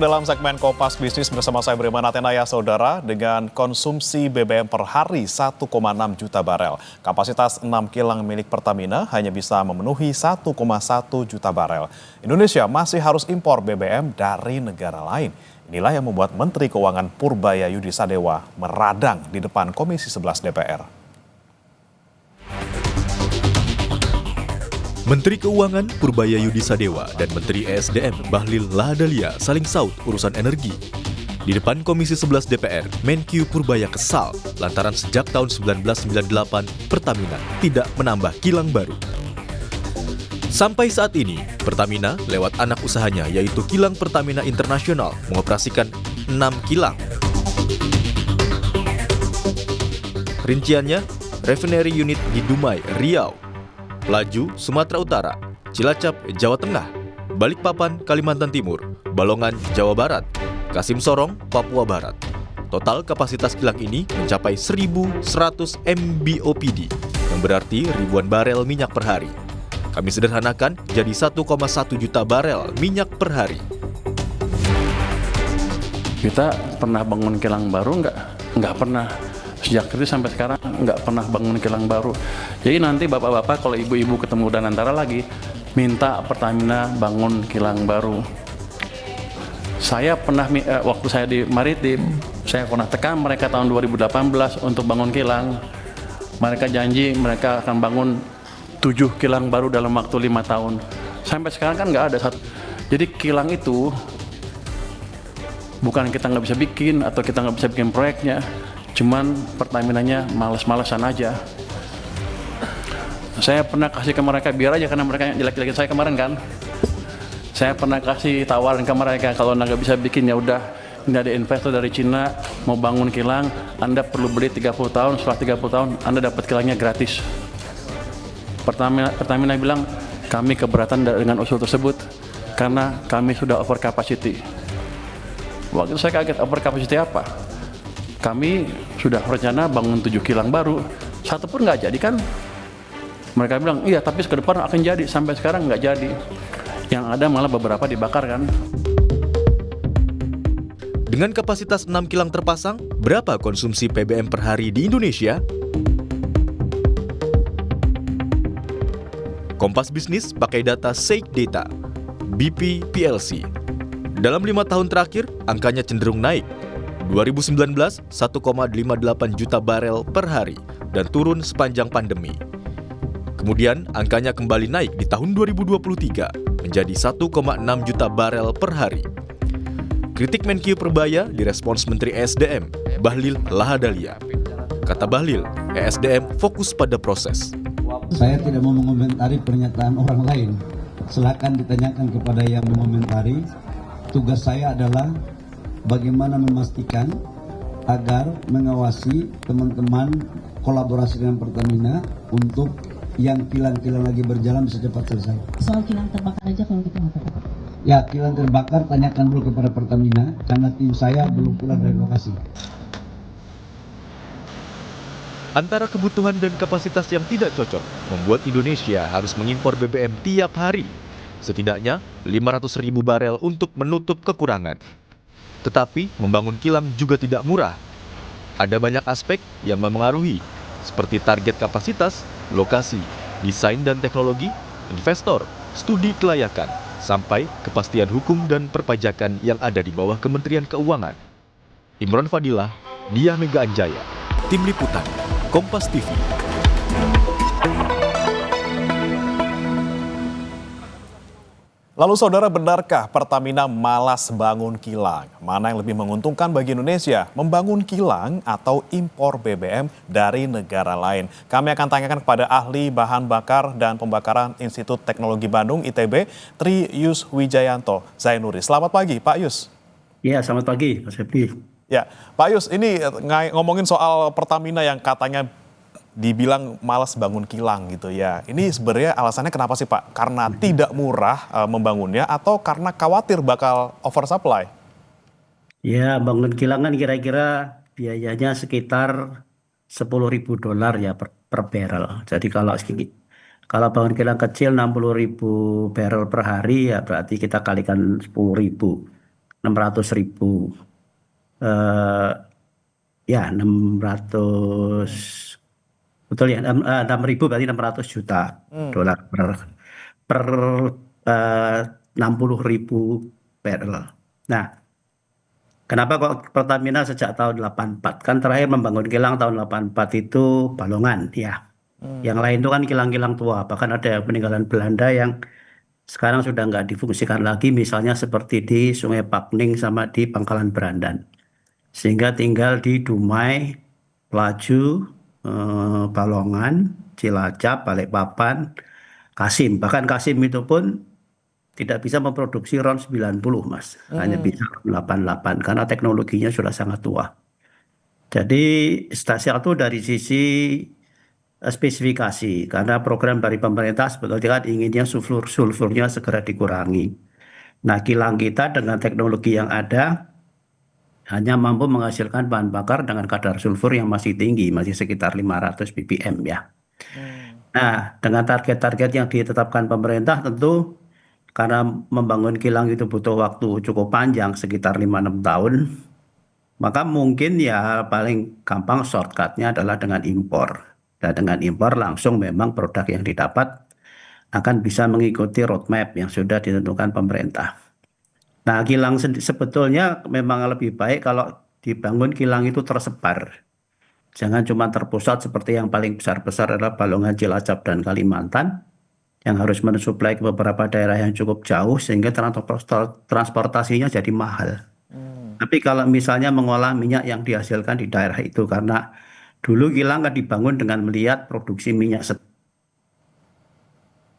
dalam segmen Kompas Bisnis bersama saya Beriman Atenaya, saudara. Dengan konsumsi BBM per hari 1,6 juta barel. Kapasitas 6 kilang milik Pertamina hanya bisa memenuhi 1,1 juta barel. Indonesia masih harus impor BBM dari negara lain. Inilah yang membuat Menteri Keuangan Purbaya Yudi Sadewa meradang di depan Komisi 11 DPR. Menteri Keuangan Purbaya Yudi Sadewa dan Menteri ESDM Bahlil Lahadalia saling saut urusan energi. Di depan Komisi 11 DPR, Menkyu Purbaya kesal lantaran sejak tahun 1998 Pertamina tidak menambah kilang baru. Sampai saat ini, Pertamina lewat anak usahanya yaitu Kilang Pertamina Internasional mengoperasikan 6 kilang. Rinciannya, refinery unit di Dumai, Riau, Pelaju, Sumatera Utara, Cilacap, Jawa Tengah, Balikpapan, Kalimantan Timur, Balongan, Jawa Barat, Kasim Sorong, Papua Barat. Total kapasitas kilang ini mencapai 1.100 MBOPD, yang berarti ribuan barel minyak per hari. Kami sederhanakan jadi 1,1 juta barel minyak per hari. Kita pernah bangun kilang baru nggak? Nggak pernah. Sejak itu sampai sekarang nggak pernah bangun kilang baru. Jadi nanti bapak-bapak kalau ibu-ibu ketemu Danantara lagi, minta Pertamina bangun kilang baru. Saya pernah, waktu saya di Maritim, saya pernah tekan mereka tahun 2018 untuk bangun kilang. Mereka janji mereka akan bangun 7 kilang baru dalam waktu 5 tahun. Sampai sekarang kan nggak ada satu. Jadi kilang itu bukan kita nggak bisa bikin atau kita nggak bisa bikin proyeknya. Cuman Pertaminanya males-malesan aja. Saya pernah kasih ke mereka biar aja karena mereka yang jelek-jelekin saya kemarin kan. Saya pernah kasih tawaran ke mereka kalau nggak bisa bikin ya udah, ini ada investor dari Cina mau bangun kilang, Anda perlu beli 30 tahun, setelah 30 tahun Anda dapat kilangnya gratis. Pertamina bilang kami keberatan dengan usul tersebut karena kami sudah over capacity. Waktu itu saya kaget, over capacity apa? Kami sudah rencana bangun 7 kilang baru, satu pun nggak jadi kan? Mereka bilang, iya tapi ke depan akan jadi, sampai sekarang nggak jadi. Yang ada malah beberapa dibakar kan. Dengan kapasitas 6 kilang terpasang, berapa konsumsi PBM per hari di Indonesia? Kompas Bisnis pakai data Shake Data, BP PLC. Dalam 5 tahun terakhir, angkanya cenderung naik. 2019, 1,58 juta barel per hari dan turun sepanjang pandemi. Kemudian, angkanya kembali naik di tahun 2023 menjadi 1,6 juta barel per hari. Kritik Menkyu Purbaya direspons Menteri ESDM, Bahlil Lahadalia. Kata Bahlil, ESDM fokus pada proses. Saya tidak mau mengomentari pernyataan orang lain. Silakan ditanyakan kepada yang mengomentari. Tugas saya adalah bagaimana memastikan agar mengawasi teman-teman kolaborasi dengan Pertamina untuk yang kilang-kilang lagi berjalan bisa cepat selesai. Soal kilang terbakar aja kalau gitu apa? Ya, kilang terbakar tanyakan dulu kepada Pertamina karena tim saya belum pulang dari lokasi. Antara kebutuhan dan kapasitas yang tidak cocok membuat Indonesia harus mengimpor BBM tiap hari. Setidaknya 500.000 barel untuk menutup kekurangan. Tetapi membangun kilang juga tidak murah. Ada banyak aspek yang memengaruhi, seperti target kapasitas, lokasi, desain dan teknologi, investor, studi kelayakan, sampai kepastian hukum dan perpajakan yang ada di bawah Kementerian Keuangan. Imron Fadilah, Diah Mega Anjaya, Tim Liputan, Kompas TV. Lalu saudara, benarkah Pertamina malas bangun kilang? Mana yang lebih menguntungkan bagi Indonesia, membangun kilang atau impor BBM dari negara lain? Kami akan tanyakan kepada ahli bahan bakar dan pembakaran Institut Teknologi Bandung ITB, Tri Yus Wijayanto Zainuri. Selamat pagi Pak Yus. Ya, selamat pagi Mas Epi. Ya, Pak Yus, ini ngomongin soal Pertamina yang katanya dibilang malas bangun kilang gitu ya. Ini sebenarnya alasannya kenapa sih Pak? Karena tidak murah membangunnya atau karena khawatir bakal oversupply? Ya, bangun kilang kan kira-kira biayanya sekitar $10.000 ya per barrel. Jadi kalau bangun kilang kecil 60.000 barrel per hari ya berarti kita kalikan 10.000. 600.000. Eh, ya 600, betul ya, 6.000 berarti 600 juta dolar per 60.000 barrel. Nah, kenapa kok Pertamina sejak tahun 84? Kan terakhir membangun kilang tahun 84 itu Balongan ya. Yang lain itu kan kilang-kilang tua, bahkan ada yang peninggalan Belanda yang sekarang sudah nggak difungsikan lagi, misalnya seperti di Sungai Pakning sama di Pangkalan Berandan. Sehingga tinggal di Dumai, Pelaju, Balongan, Cilacap, Balikpapan, Kasim. Bahkan Kasim itu pun tidak bisa memproduksi RON 90, Mas. Hanya bisa RON 88 karena teknologinya sudah sangat tua. Jadi satu dari sisi spesifikasi, karena program dari pemerintah sebetulnya kan inginnya sulfurnya segera dikurangi. Nah, kilang kita dengan teknologi yang ada hanya mampu menghasilkan bahan bakar dengan kadar sulfur yang masih tinggi, masih sekitar 500 ppm ya. Nah, dengan target-target yang ditetapkan pemerintah tentu karena membangun kilang itu butuh waktu cukup panjang, sekitar 5-6 tahun, maka mungkin ya paling gampang shortcutnya adalah dengan impor. Dan dengan impor langsung memang produk yang didapat akan bisa mengikuti roadmap yang sudah ditentukan pemerintah. Nah, kilang sebetulnya memang lebih baik kalau dibangun kilang itu tersebar. Jangan cuma terpusat seperti yang paling besar-besar adalah Balongan, Cilacap, dan Kalimantan yang harus mensuplai ke beberapa daerah yang cukup jauh sehingga transportasinya jadi mahal. Tapi kalau misalnya mengolah minyak yang dihasilkan di daerah itu, karena dulu kilang kan dibangun dengan melihat produksi minyak